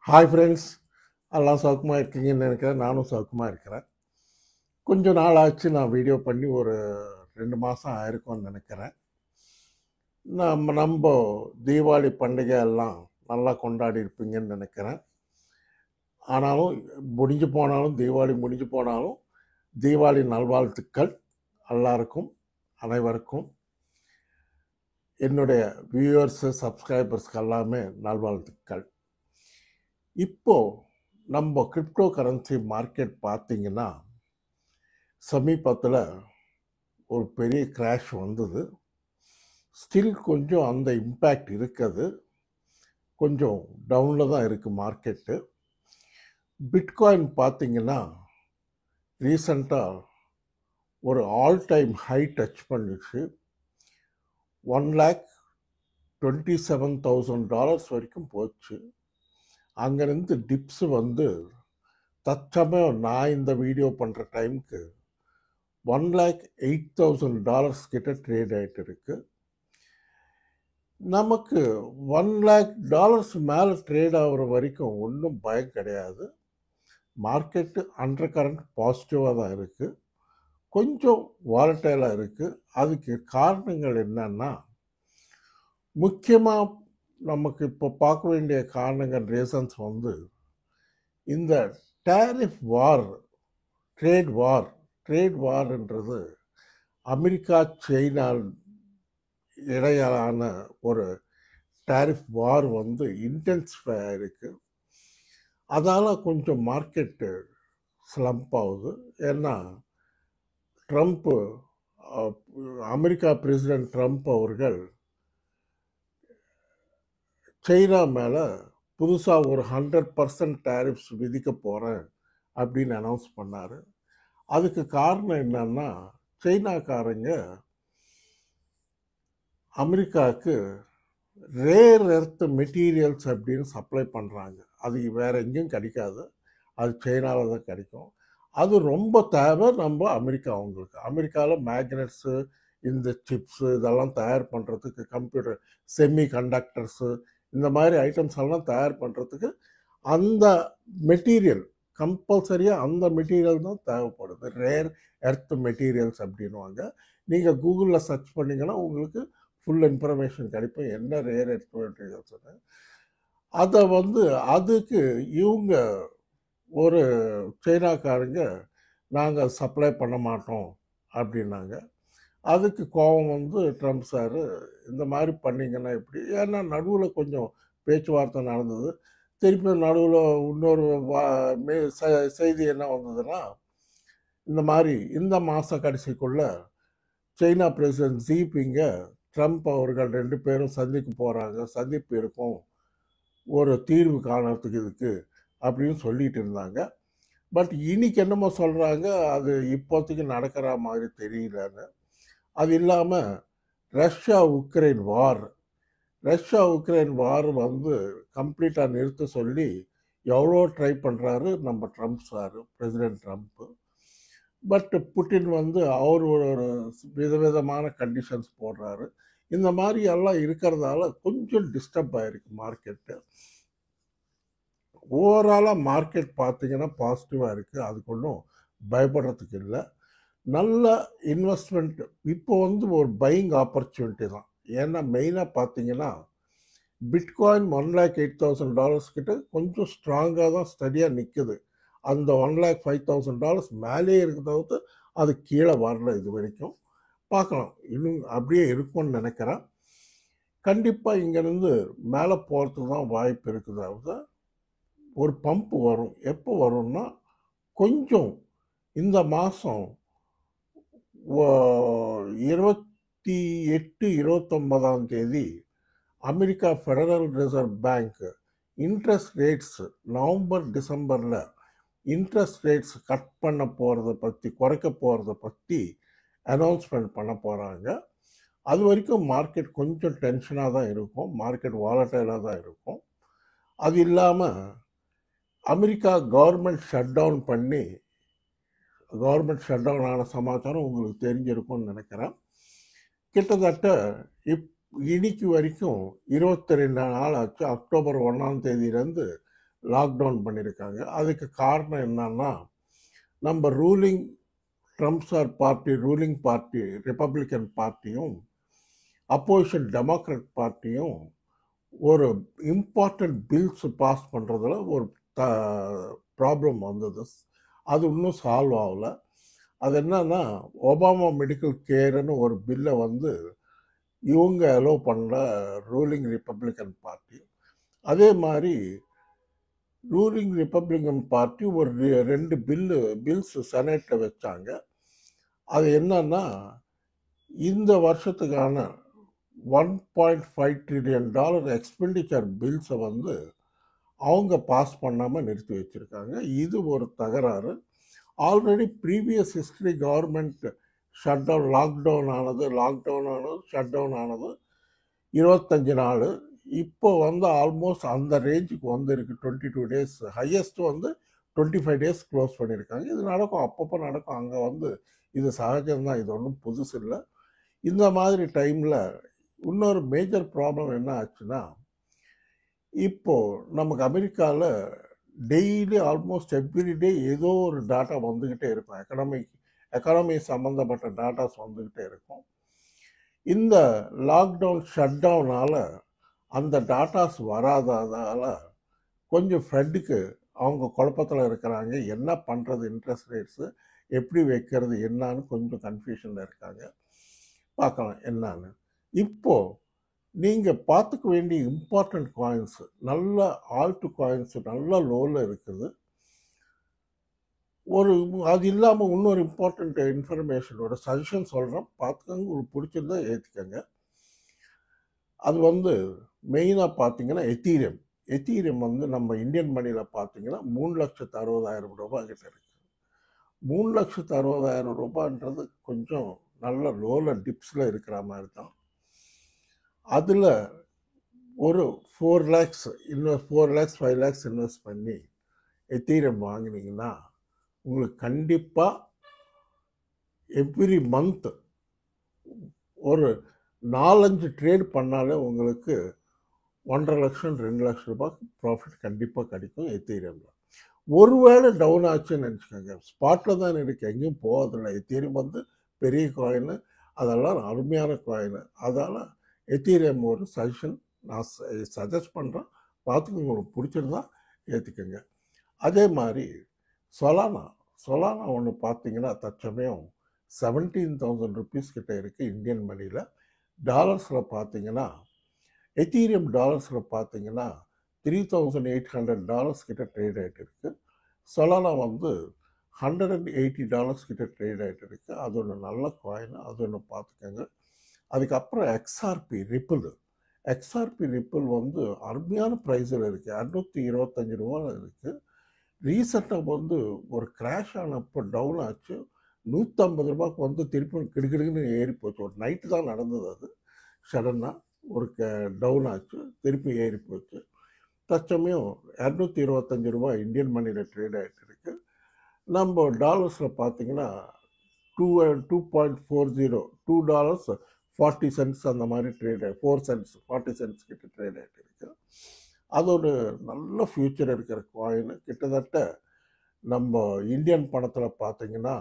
Hi friends, எல்லாம் சௌக்கியமாக இருக்கீங்கன்னு நினைக்கிறேன். நானும் சௌக்கியமாக இருக்கிறேன். கொஞ்சம் நாள் ஆச்சு நான் வீடியோ பண்ணி ஒரு 2 மாதம் ஆயிருக்கும்னு நினைக்கிறேன். நம்ம தீபாவளி பண்டிகை எல்லாம் நல்லா கொண்டாடி இருப்பீங்கன்னு நினைக்கிறேன். ஆனாலும் தீபாவளி முடிஞ்சு போனாலும் தீபாவளி நல்வாழ்த்துக்கள் எல்லாருக்கும், அனைவருக்கும். என்னுடைய வியூவர்ஸு, சப்ஸ்கிரைபர்ஸ்க்கு எல்லாமே நல்வாழ்த்துக்கள். இப்போ நம்ம கிரிப்டோ கரன்சி மார்க்கெட் பார்த்தீங்கன்னா சமீபத்தில் ஒரு பெரிய கிராஷ் வந்தது. ஸ்டில் கொஞ்சம் அந்த இம்பேக்ட் இருக்குது. கொஞ்சம் டவுனில் தான் இருக்குது மார்க்கெட்டு. பிட்காயின் பார்த்தீங்கன்னா ரீசண்டாக ஒரு ஆல் டைம் ஹை டச் பண்ணிச்சு. $1,27,000 வரைக்கும் போச்சு. அங்கேருந்து டிப்ஸ் வந்து தற்சமயம் நான் இந்த வீடியோ பண்ணுற டைமுக்கு $1,08,000 கிட்ட ட்ரேட் ஆகிட்டு இருக்கு. நமக்கு $1,00,000 மேலே ட்ரேட் ஆகிற வரைக்கும் ஒன்றும் பயம் கிடையாது. மார்க்கெட்டு அண்டர் கரண்ட் பாசிட்டிவாக தான் இருக்குது. கொஞ்சம் வாலட்டைலாக இருக்குது. அதுக்கு காரணங்கள் என்னன்னா, முக்கியமாக நமக்கு இப்போ பார்க்க வேண்டிய காரணங்கள், ரீசன்ஸ் வந்து இந்த டேரிஃப் வார், ட்ரேட் வார்ன்றது அமெரிக்கா சைனா இடையிலான ஒரு டேரிஃப் வார் வந்து இன்டென்சிஃபை ஆகிருக்கு. அதால் கொஞ்சம் மார்க்கெட்டு ஸ்லம்ப் ஆகுது. ஏன்னா அமெரிக்கா பிரசிடென்ட் ட்ரம்ப் அவர்கள் சைனா மேலே புதுசாக ஒரு 100% டேரிஃப்ஸ் விதிக்க போகிறேன் அப்படின்னு அனௌன்ஸ் பண்ணார். அதுக்கு காரணம் என்னன்னா, சைனாக்காரங்க அமெரிக்காவுக்கு ரேர் எர்த் மெட்டீரியல்ஸ் அப்படின்னு சப்ளை பண்ணுறாங்க. அது வேறு எங்கேயும் கிடைக்காது, அது சைனாவில் தான் கிடைக்கும். அது ரொம்ப தேவை நம்ம அமெரிக்காவில் மேக்னெட்ஸு, இந்த சிப்ஸு இதெல்லாம் தயார் பண்ணுறதுக்கு, கம்ப்யூட்டர் செமி கண்டக்டர்ஸு, இந்த மாதிரி ஐட்டம்ஸ் எல்லாம் தயார் பண்ணுறதுக்கு அந்த மெட்டீரியல் கம்பல்சரியாக அந்த மெட்டீரியல் தான் தேவைப்படுது. ரேர் எர்த் மெட்டீரியல்ஸ் அப்படின்வாங்க. நீங்கள் கூகுளில் சர்ச் பண்ணிங்கன்னா உங்களுக்கு ஃபுல் இன்ஃபர்மேஷன் கிடைக்கும் என்ன ரேர் எர்த் மெட்டீரியல்ஸ்னு. அதை வந்து அதுக்கு இவங்க ஒரு சைனாக்காரங்க நாங்கள் சப்ளை பண்ண மாட்டோம் அப்படின்னாங்க. அதுக்கு கோபம் வந்து ட்ரம்ப் சார், இந்த மாதிரி பண்ணிங்கன்னா எப்படி? ஏன்னா நடுவில் கொஞ்சம் பேச்சுவார்த்தை நடந்தது. திருப்பி நடுவில் இன்னொரு செய்தி என்ன வந்ததுன்னா, இந்த மாதிரி இந்த மாத கடைசிக்குள்ள சைனா பிரசிடென்ட் ஜிபிங்க ட்ரம்ப் அவர்கள் 2 பேரும் சந்திப்பு இருக்கும், ஒரு தீர்வு காணறதுக்கு இதுக்கு அப்படின்னு சொல்லிட்டு இருந்தாங்க. பட் இன்னைக்கு என்னமோ சொல்கிறாங்க, அது இப்போதைக்கு நடக்கிற மாதிரி தெரியலன்னு. அது இல்லாமல் ரஷ்யா உக்ரைன் வார் வந்து கம்ப்ளீட்டாக நிறுத்த சொல்லி எவ்வளோ ட்ரை பண்ணுறாரு நம்ம Trump sir, president Trump. But Putin வந்து அவர் ஒரு விதவிதமான கண்டிஷன்ஸ் போடுறாரு. இந்த மாதிரி எல்லாம் இருக்கிறதால கொஞ்சம் டிஸ்டர்ப் ஆகிருக்கு மார்க்கெட்டு. ஓவராலாக மார்க்கெட் பார்த்தீங்கன்னா பாசிட்டிவாக இருக்குது. அதுக்கு ஒன்றும் பயப்படுறதுக்கு இல்லை. நல்ல இன்வெஸ்ட்மெண்ட் இப்போ வந்து ஒரு பையிங் ஆப்பர்ச்சுனிட்டி தான். ஏன்னா மெயினாக பார்த்தீங்கன்னா பிட்காயின் $1,08,000 கிட்ட கொஞ்சம் ஸ்ட்ராங்காக தான் ஸ்டடியாக நிற்குது. அந்த $1,05,000 மேலே இருக்கிறது, அது கீழே வரல இது வரைக்கும். பார்க்கலாம், இன்னும் அப்படியே இருக்கும்னு நினைக்கிறேன். கண்டிப்பாக இங்கேருந்து மேலே போகிறதுக்கு தான் வாய்ப்பு இருக்குது. ஒரு பம்ப் வரும். எப்போ வரும்னா, கொஞ்சம் இந்த மாதம் 28, 29ஆம் தேதி America federal reserve bank interest rates November டிசம்பரில் இன்ட்ரெஸ்ட் ரேட்ஸ் கட் பண்ண போகிறத பற்றி, குறைக்க போகிறத பற்றி அனௌன்ஸ்மெண்ட் பண்ண போகிறாங்க. அது வரைக்கும் மார்க்கெட் கொஞ்சம் டென்ஷனாக தான் இருக்கும், மார்க்கெட் வாலட்டைலாக தான் இருக்கும். அது இல்லாமல் அமெரிக்கா கவர்மெண்ட் ஷட் டவுன் ஆன சமாச்சாரம் உங்களுக்கு தெரிஞ்சிருக்கும்னு நினைக்கிறேன். கிட்டத்தட்ட இன்னைக்கு வரைக்கும் 22 நாள் ஆச்சு. அக்டோபர் 1ஆம் தேதியிலேருந்து லாக்டவுன் பண்ணியிருக்காங்க. அதுக்கு காரணம் என்னன்னா, நம்ம ரூலிங் பார்ட்டி ரிப்பப்ளிக்கன் பார்ட்டியும் அப்போசிஷன் டெமோக்ராட் பார்ட்டியும் ஒரு இம்பார்ட்டன்ட் பில்ஸ் பாஸ் பண்ணுறதுல ஒரு ப்ராப்ளம் வந்தது. அது இன்னும் சால்வ் ஆகலை. அது என்னன்னா, ஒபாமா மெடிக்கல் கேர்னு ஒரு பில்லை வந்து இவங்க அலோவ் பண்ணல ரூலிங் ரிப்பப்ளிக்கன் பார்ட்டி. அதே மாதிரி ரூலிங் ரிப்பப்ளிக்கன் பார்ட்டி ஒரு 2 பில்ஸ் செனேட்டில் வச்சாங்க. அது என்னன்னா, இந்த வருஷத்துக்கான $1.5 trillion எக்ஸ்பெண்டிச்சர் பில்ஸை வந்து அவங்க பாஸ் பண்ணாமல் நிறுத்தி வச்சுருக்காங்க. இது ஒரு தகராறு. Already previous history government lockdown ஆனது 25 நாள். இப்போ வந்து ஆல்மோஸ்ட் அந்த ரேஞ்சுக்கு வந்துருக்கு. 22 days, ஹையஸ்ட் வந்து 25 days க்ளோஸ் பண்ணியிருக்காங்க. இது நடக்கும், அப்பப்போ நடக்கும். அங்கே வந்து இது சகஜம்தான், இது ஒன்றும் புதுசு இல்லை. இந்த மாதிரி டைமில் இன்னொரு மேஜர் ப்ராப்ளம் என்ன ஆச்சுன்னா, இப்போது நமக்கு அமெரிக்காவில் டெய்லி ஆல்மோஸ்ட் எவ்ரிடே ஏதோ ஒரு டாட்டா வந்துக்கிட்டே இருக்கும். எக்கானமி சம்மந்தப்பட்ட டாட்டாஸ் வந்துக்கிட்டே இருக்கும். இந்த லாக்டவுன் ஷட்டவுனால் அந்த டாட்டாஸ் வராததால் கொஞ்சம் ஃபெட்டுக்கு அவங்க குழப்பத்தில் இருக்கிறாங்க. என்ன பண்ணுறது, இன்ட்ரெஸ்ட் ரேட்ஸு எப்படி வைக்கிறது என்னான்னு கொஞ்சம் கன்ஃபியூஷனில் இருக்காங்க. பார்க்கலாம் என்னான்னு. இப்போது நீங்கள் பார்த்துக்க வேண்டிய இம்பார்ட்டண்ட் காயின்ஸு, நல்ல ஆல்ட் காயின்ஸு நல்ல லோவில் இருக்குது. அது இல்லாமல் இன்னொரு இம்பார்ட்டண்ட் இன்ஃபர்மேஷனோட சஜஷன் சொல்கிறேன், பார்த்துக்கோங்க. உங்களுக்கு பிடிச்சிருந்தா ஏற்றுக்கங்க. அது வந்து மெயினாக பார்த்தீங்கன்னா எத்தீரியம் வந்து நம்ம இந்தியன் மணியில் பார்த்தீங்கன்னா 3,60,000 ரூபாய் கிட்ட இருக்குது. 3,60,000 ரூபான்றது கொஞ்சம் நல்ல லோவில் டிப்ஸில் இருக்கிற மாதிரி தான். அதில் ஒரு 4 lakhs 5 lakhs இன்வெஸ்ட் பண்ணி எத்தீரியம் வாங்கினீங்கன்னா உங்களுக்கு கண்டிப்பாக எவ்ரி மந்த் ஒரு 4-5 ட்ரேட் பண்ணாலே உங்களுக்கு 1.5 லட்சம் 2 லட்சம் ரூபாய் ப்ராஃபிட் கண்டிப்பாக கிடைக்கும் எத்தீரியமில். ஒருவேளை டவுன் ஆச்சுன்னு நினச்சிக்கோங்க, ஸ்பாட்டில் தான் இருக்குது, எங்கேயும் போகாதில்லை. எத்தீரியம் வந்து பெரிய காயின், அதெல்லாம் அருமையான காயின். அதால் எத்தீரியம் ஒரு சஜஷன் நான் சஜஸ்ட் பண்ணுறேன், பார்த்துக்கோங்க. உங்களுக்கு பிடிச்சிருந்தா ஏற்றுக்கோங்க. அதே மாதிரி சொலானா ஒன்று பார்த்தீங்கன்னா தற்சமயம் 17,000 rupees கிட்ட இருக்குது இந்தியன் மணியில். டாலர்ஸில் பார்த்தீங்கன்னா எத்தீரியம் டாலர்ஸில் பார்த்தீங்கன்னா $3,800 கிட்ட ட்ரேட் ஆகிட்டு இருக்குது. சொலானா வந்து $180 கிட்ட ட்ரேட் ஆகிட்டு இருக்குது. அது ஒன்று நல்ல காயின், அது ஒன்று பார்த்துக்கோங்க. அதுக்கப்புறம் எக்ஸ்ஆர்பி ரிப்பிள் வந்து அருமையான ப்ரைஸில் இருக்குது, 225 ரூபாயில் இருக்குது. ரீசெண்டாக வந்து ஒரு கிராஷ் ஆனப்போ டவுன் ஆச்சு, 150 ரூபாய்க்கு வந்து திருப்பி கிடுக்கிடுக்குன்னு ஏறி போச்சு. ஒரு நைட்டு தான் நடந்தது. அது சடனாக ஒரு டவுன் ஆச்சு, திருப்பி ஏறி போச்சு. தற்சமயம் 225 ரூபாய் இந்தியன் மணியில் ட்ரேட் ஆகிட்டு இருக்குது. நம்ம டாலர்ஸில் பார்த்தீங்கன்னா $2.40 அந்த மாதிரி ட்ரேட் 4 cents 40 cents கிட்ட ட்ரேட் ஆகிட்டு இருக்கு. அது ஒரு நல்ல ஃபியூச்சர் இருக்கிற காயின். கிட்டத்தட்ட நம்ம இந்தியன் பணத்தில் பார்த்தீங்கன்னா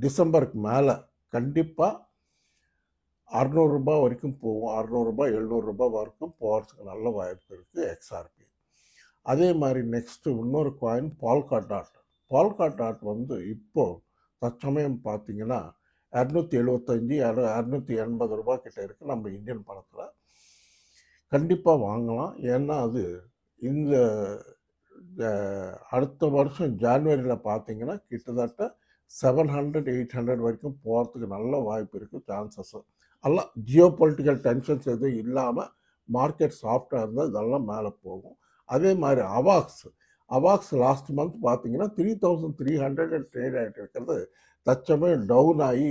டிசம்பருக்கு மேலே கண்டிப்பாக 600 ரூபாய் வரைக்கும் போகும். 600 ரூபாய் 700 ரூபாய் வரைக்கும் போகிறதுக்கு நல்ல வாய்ப்பு இருக்குது எக்ஸ்ஆர்பி. அதே மாதிரி நெக்ஸ்ட்டு இன்னொரு காயின் பால்கா டாட் வந்து இப்போது தற்சமயம் பார்த்தீங்கன்னா 275-280 ரூபாய் கிட்ட இருக்குது நம்ம இந்தியன் பணத்தில். கண்டிப்பாக வாங்கலாம். ஏன்னா அது இந்த அடுத்த வருஷம் ஜான்வரியில் பார்த்தீங்கன்னா கிட்டத்தட்ட 700-800 வரைக்கும் போகிறதுக்கு நல்ல வாய்ப்பு இருக்குது, சான்சஸ். எல்லாம் ஜியோ பொலிட்டிக்கல் டென்ஷன்ஸ் எதுவும் இல்லாமல் மார்க்கெட் சாஃப்டாக இருந்தால் இதெல்லாம் மேலே போகும். அதே மாதிரி அவாக்ஸ் லாஸ்ட் மந்த் பார்த்தீங்கன்னா 3,300 ட்ரேட் ஆகிட்டு இருக்கிறது தற்சமயம் டவுன் ஆகி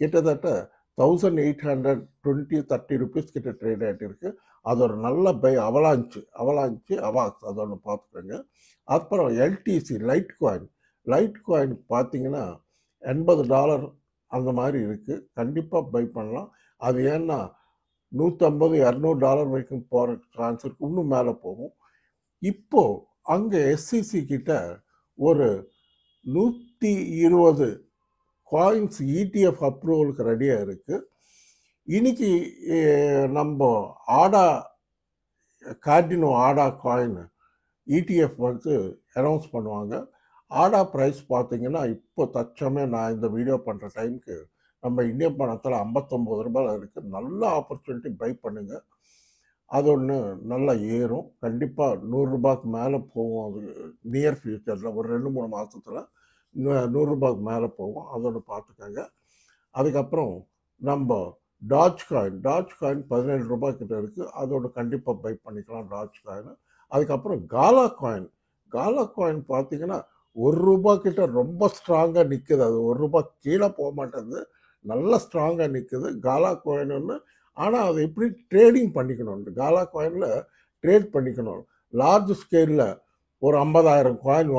கிட்டத்தட்ட 1,820-30 ரூபீஸ் கிட்ட ட்ரேட் ஆகிட்டு இருக்குது. அது ஒரு நல்ல பை. அவலாஞ்சி அவாக்ஸ் அது ஒன்று பார்த்துக்கோங்க. அப்புறம் எல்டிசி லைட் காயின் பார்த்தீங்கன்னா $80 அந்த மாதிரி இருக்குது, கண்டிப்பாக பை பண்ணலாம். அது ஏன்னா $150-200 வரைக்கும் போகிற சான்ஸ் இருக்குது, இன்னும் மேலே போகும். இப்போ அங்கே எஸ்சிசி கிட்ட ஒரு 120 காயின்ஸ் இடிஎஃப் அப்ரூவலுக்கு ரெடியாக இருக்குது. இன்னைக்கு நம்ம ஆடா கார்டினோ ஆடா காயின் இடிஎஃப் வந்து அனௌன்ஸ் பண்ணுவாங்க. ஆடா ப்ரைஸ் பார்த்தீங்கன்னா இப்போ தற்சமயம் நான் இந்த வீடியோ பண்ணுற டைமுக்கு நம்ம இந்தியன் பணத்தில் 59 ரூபாயில் இருக்குது. நல்ல ஆப்பர்ச்சுனிட்டி பை பண்ணுங்கள். அது ஒன்று நல்லா ஏறும். கண்டிப்பாக 100 ரூபாய்க்கு மேலே போகும். அது நியர் ஃபியூச்சரில் ஒரு 2-3 மாதத்தில் 100 ரூபாய்க்கு மேலே போகும். அதோட பார்த்துக்கோங்க. அதுக்கப்புறம் நம்ம டாஜ் காயின் 17 ரூபாய் கிட்ட இருக்குது. அதோட கண்டிப்பாக பை பண்ணிக்கலாம் டாஜ் காயின். அதுக்கப்புறம் காலா காயின் பார்த்தீங்கன்னா 1 ரூபாய் கிட்ட ரொம்ப ஸ்ட்ராங்காக நிற்குது. அது 1 ரூபாய் கீழே போக மாட்டேங்குது, நல்லா ஸ்ட்ராங்காக நிற்குது காலா காயின் ஒன்று. ஆனால் அதை எப்படி ட்ரேடிங் பண்ணிக்கணும், காலா காயினில் ட்ரேட் பண்ணிக்கணும். லார்ஜ் ஸ்கேலில் ஒரு 50,000 காயின்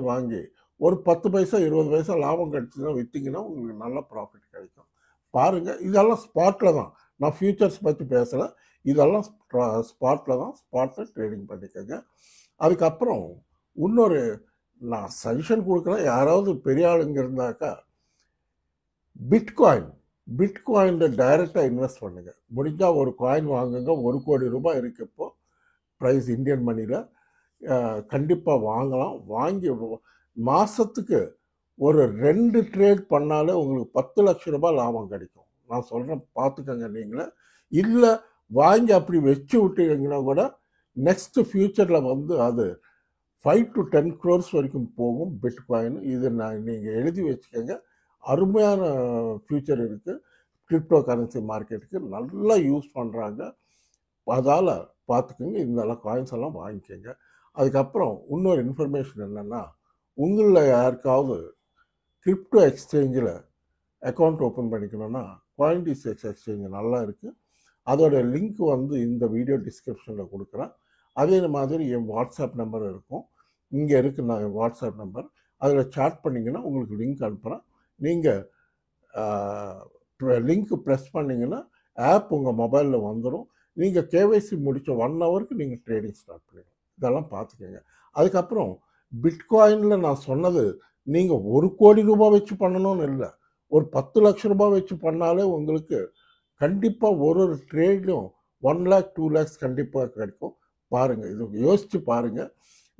வாங்கி ஒரு 10 பைசா 20 பைசா லாபம் கிடைச்சுன்னா விற்றீங்கன்னா உங்களுக்கு நல்ல ப்ராஃபிட் கிடைக்கும். பாருங்கள், இதெல்லாம் ஸ்பாட்டில் தான். நான் ஃபியூச்சர்ஸ் பற்றி பேசலை, இதெல்லாம் ஸ்பாட்டில் ட்ரேடிங் பண்ணிக்கோங்க. அதுக்கப்புறம் இன்னொரு நான் சஜஷன் கொடுக்குறேன், யாராவது பெரிய ஆளுங்க இருந்தாக்கா பிட்காயினில் டைரெக்டாக இன்வெஸ்ட் பண்ணுங்கள். முடிஞ்சால் ஒரு காயின் வாங்குங்க. 1 கோடி ரூபாய் இருக்குது இப்போ ப்ரைஸ் இந்தியன் மணியில். கண்டிப்பாக வாங்கலாம். வாங்கி மாதத்துக்கு ஒரு 2 ட்ரேட் பண்ணாலே உங்களுக்கு 10 லட்சம் ரூபாய் லாபம் கிடைக்கும். நான் சொல்கிறேன், பார்த்துக்கோங்க. நீங்களே இல்லை வாங்கி அப்படி வச்சு விட்டீங்கன்னா கூட நெக்ஸ்ட் ஃபியூச்சரில் வந்து அது 5 to 10 crores வரைக்கும் போகும் பிட்காயின். இது நீங்கள் எழுதி வச்சுக்கோங்க. அருமையான ஃபியூச்சர் இருக்குது. கிரிப்டோ கரன்சி மார்க்கெட்டுக்கு நல்லா யூஸ் பண்ணுறாங்க. அதால் பார்த்துக்கோங்க, இந்த காயின்ஸ் எல்லாம் வாங்கிக்கோங்க. அதுக்கப்புறம் இன்னொரு இன்ஃபர்மேஷன் என்னென்னா, உங்களில் யாருக்காவது கிரிப்டோ எக்ஸ்சேஞ்சில் அக்கௌண்ட் ஓப்பன் பண்ணிக்கணுன்னா CoinDCX எக்ஸ்சேஞ்ச் நல்லா இருக்குது. அதோட லிங்க் வந்து இந்த வீடியோ டிஸ்கிரிப்ஷனில் கொடுக்குறேன். அதே மாதிரி என் வாட்ஸ்அப் நம்பர் இருக்கும், இங்கே இருக்குது நான் என் வாட்ஸ்அப் நம்பர். அதில் சாட் பண்ணிங்கன்னா உங்களுக்கு லிங்க் அனுப்புகிறேன். நீங்கள் லிங்க்கு ப்ரெஸ் பண்ணிங்கன்னா ஆப் உங்கள் மொபைலில் வந்துடும். நீங்கள் கேவைசி முடித்த 1 ஹவருக்கு நீங்கள் ட்ரேடிங் ஸ்டார்ட் பண்ணிடலாம். இதெல்லாம் பார்த்துக்கோங்க. அதுக்கப்புறம் பிட்காயினில் நான் சொன்னது நீங்கள் 1 கோடி ரூபாய் வச்சு பண்ணணும்னு இல்லை, ஒரு 10 லட்சம் ரூபாய் வச்சு பண்ணாலே உங்களுக்கு கண்டிப்பாக ஒரு ட்ரேடும் 1 lakh 2 lakhs கண்டிப்பாக கிடைக்கும். பாருங்கள், இது யோசித்து பாருங்கள்.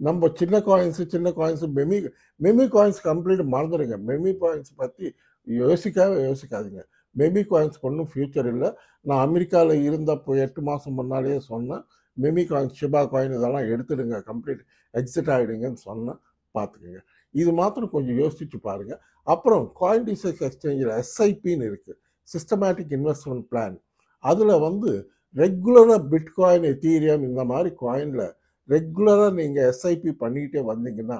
நம்ம சின்ன காயின்ஸு மெமி காயின்ஸ் கம்ப்ளீட் மறந்துடுங்க. மெமி காயின்ஸ் பற்றி யோசிக்காதீங்க. மெமி காயின்ஸ்க்கு ஒன்றும் ஃப்யூச்சர் இல்லை. நான் அமெரிக்காவில் இருந்தப்போ 8 மாதம் முன்னாலேயே சொன்னேன், மெமி காயின்ஸ் ஷிபா காயின் இதெல்லாம் எடுத்துடுங்க, கம்ப்ளீட் எக்ஸிட் ஆகிடுங்கன்னு சொன்னேன். பார்த்துக்கோங்க. இது மாத்திரம் கொஞ்சம் யோசிச்சு பாருங்கள். அப்புறம் CoinDCX எக்ஸ்சேஞ்சில் SIPன்னு இருக்குது, சிஸ்டமேட்டிக் இன்வெஸ்ட்மெண்ட் பிளான். அதில் வந்து ரெகுலராக பிட்காயின், எத்தீரியம் இந்த மாதிரி காயினில் ரெகுலராக நீங்கள் SIP பண்ணிக்கிட்டே வந்தீங்கன்னா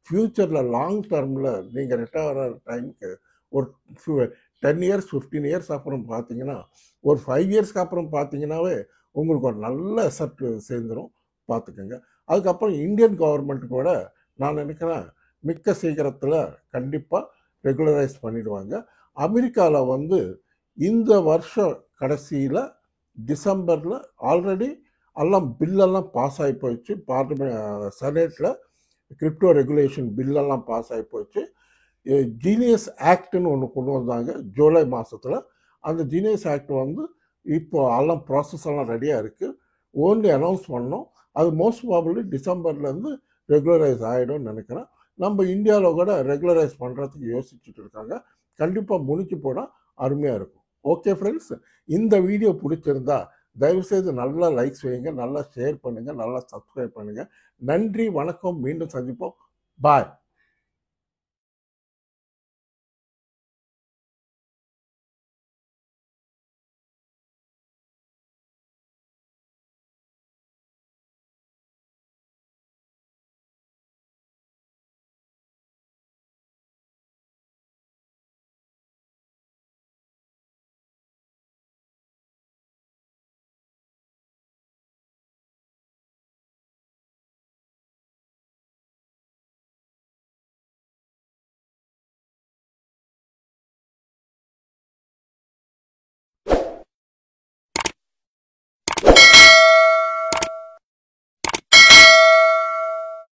ஃப்யூச்சரில் லாங் டர்மில் நீங்கள் ரிட்டையர் ஆகிற டைமுக்கு ஒரு 10 years 15 years அப்புறம் பார்த்தீங்கன்னா, ஒரு 5 yearsக்கு அப்புறம் பார்த்தீங்கன்னாவே உங்களுக்கு ஒரு நல்ல அசெட் சேர்ந்துடும். பார்த்துக்கோங்க. அதுக்கப்புறம் இந்தியன் கவர்மெண்ட் கூட நான் நினைக்கிறேன் மிக்க சீக்கிரத்தில் கண்டிப்பாக ரெகுலரைஸ் பண்ணிடுவாங்க. அமெரிக்காவில் வந்து இந்த வருஷம் கடைசியில் டிசம்பரில் ஆல்ரெடி எல்லாம் பில்லெல்லாம் பாஸ் ஆகி போயிடுச்சு. செனேட்டில் கிரிப்டோ ரெகுலேஷன் பில்லெல்லாம் பாஸ் ஆகி போயிடுச்சு. ஜீனியஸ் ஆக்ட்னு ஒன்று கொண்டு வந்தாங்க ஜூலை மாதத்தில். அந்த ஜீனியஸ் ஆக்ட் வந்து இப்போ எல்லாம் ப்ராசஸ் எல்லாம் ரெடியாக இருக்குது. ஓன்லி அனௌன்ஸ் பண்ணோம். அது மோஸ்ட் ப்ராபப்லி டிசம்பர்லேருந்து ரெகுலரைஸ் ஆகிடும்னு நினைக்கிறேன். நம்ம இந்தியாவில் கூட ரெகுலரைஸ் பண்ணுறதுக்கு யோசிச்சுட்டு இருக்காங்க. கண்டிப்பாக முடிச்சு போனால் அருமையாக இருக்கும். ஓகே ஃப்ரெண்ட்ஸ், இந்த வீடியோ பிடிச்சிருந்தா தயவுசெய்து நல்லா லைக்ஸ் வைங்க, நல்லா ஷேர் பண்ணுங்கள், நல்லா சப்ஸ்கிரைப் பண்ணுங்கள். நன்றி, வணக்கம், மீண்டும் சந்திப்போம். பாய்.